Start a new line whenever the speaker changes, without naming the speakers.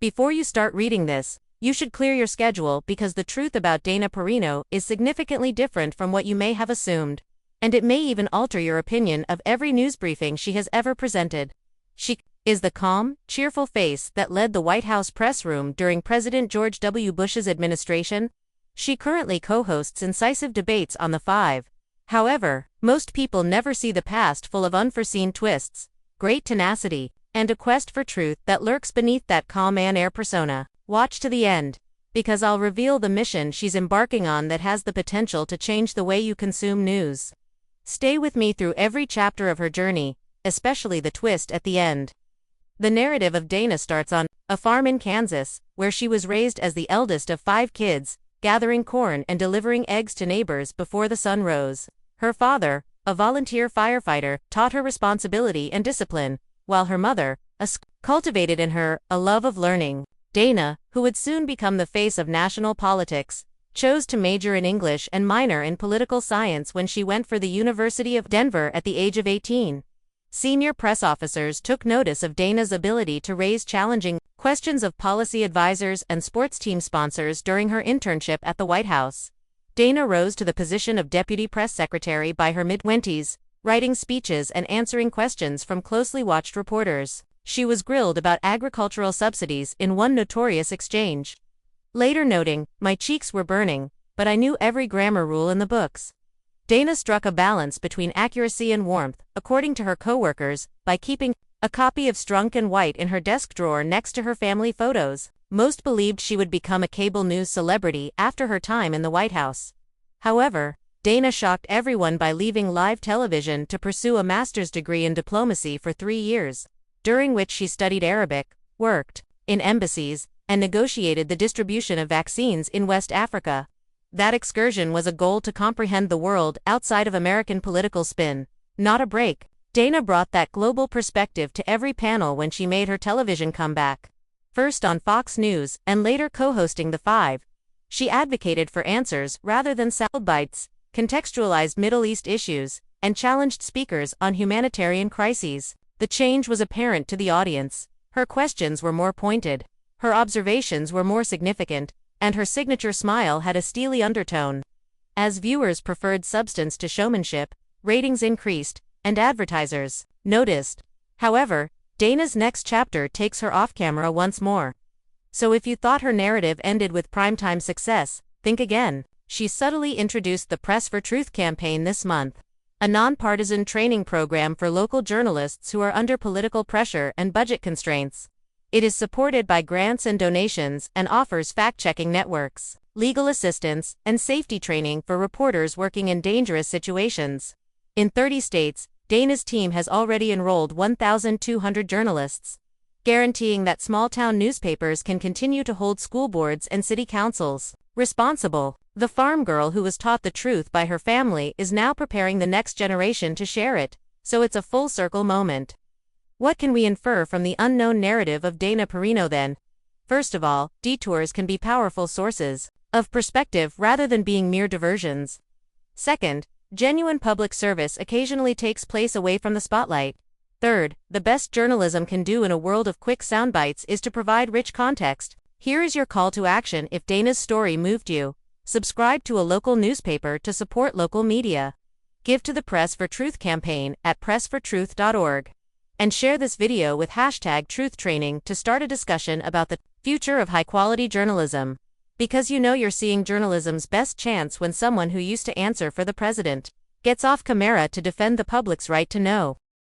Before you start reading this, you should clear your schedule because the truth about Dana Perino is significantly different from what you may have assumed. And it may even alter your opinion of every news briefing she has ever presented. She is the calm, cheerful face that led the White House press room during President George W. Bush's administration. She currently co-hosts incisive debates on the Five. However, most people never see the past full of unforeseen twists, great tenacity, and a quest for truth that lurks beneath that calm on-air persona. Watch to the end, because I'll reveal the mission she's embarking on that has the potential to change the way you consume news. Stay with me through every chapter of her journey, especially the twist at the end. The narrative of Dana starts on a farm in Kansas, where she was raised as the eldest of 5 kids, gathering corn and delivering eggs to neighbors before the sun rose. Her father, a volunteer firefighter, taught her responsibility and discipline, while her mother, cultivated in her a love of learning. Dana, who would soon become the face of national politics, chose to major in English and minor in political science when she went for the University of Denver at the age of 18. Senior press officers took notice of Dana's ability to raise challenging questions of policy advisors and sports team sponsors during her internship at the White House. Dana rose to the position of deputy press secretary by her mid-20s, writing speeches and answering questions from closely watched reporters. She was grilled about agricultural subsidies in one notorious exchange, later noting, "My cheeks were burning, but I knew every grammar rule in the books." Dana struck a balance between accuracy and warmth, according to her co-workers, by keeping a copy of Strunk and White in her desk drawer next to her family photos. Most believed she would become a cable news celebrity after her time in the White House. However, Dana shocked everyone by leaving live television to pursue a master's degree in diplomacy for 3 years, during which she studied Arabic, worked in embassies, and negotiated the distribution of vaccines in West Africa. That excursion was a goal to comprehend the world outside of American political spin, not a break. Dana brought that global perspective to every panel when she made her television comeback. First on Fox News, and later co-hosting The Five. She advocated for answers rather than sound bites, contextualized Middle East issues, and challenged speakers on humanitarian crises. The change was apparent to the audience. Her questions were more pointed, her observations were more significant, and her signature smile had a steely undertone. As viewers preferred substance to showmanship, ratings increased, and advertisers noticed. However, Dana's next chapter takes her off-camera once more. So if you thought her narrative ended with primetime success, think again. She subtly introduced the Press for Truth campaign this month, a nonpartisan training program for local journalists who are under political pressure and budget constraints. It is supported by grants and donations and offers fact-checking networks, legal assistance, and safety training for reporters working in dangerous situations. In 30 states, Dana's team has already enrolled 1,200 journalists, guaranteeing that small-town newspapers can continue to hold school boards and city councils responsible. The farm girl who was taught the truth by her family is now preparing the next generation to share it, so it's a full-circle moment. What can we infer from the unknown narrative of Dana Perino then? First of all, detours can be powerful sources of perspective rather than being mere diversions. Second, genuine public service occasionally takes place away from the spotlight. Third, the best journalism can do in a world of quick soundbites is to provide rich context. Here is your call to action if Dana's story moved you. Subscribe to a local newspaper to support local media. Give to the Press for Truth campaign at pressfortruth.org. And share this video with #TruthTraining to start a discussion about the future of high-quality journalism. Because you know you're seeing journalism's best chance when someone who used to answer for the president gets off camera to defend the public's right to know.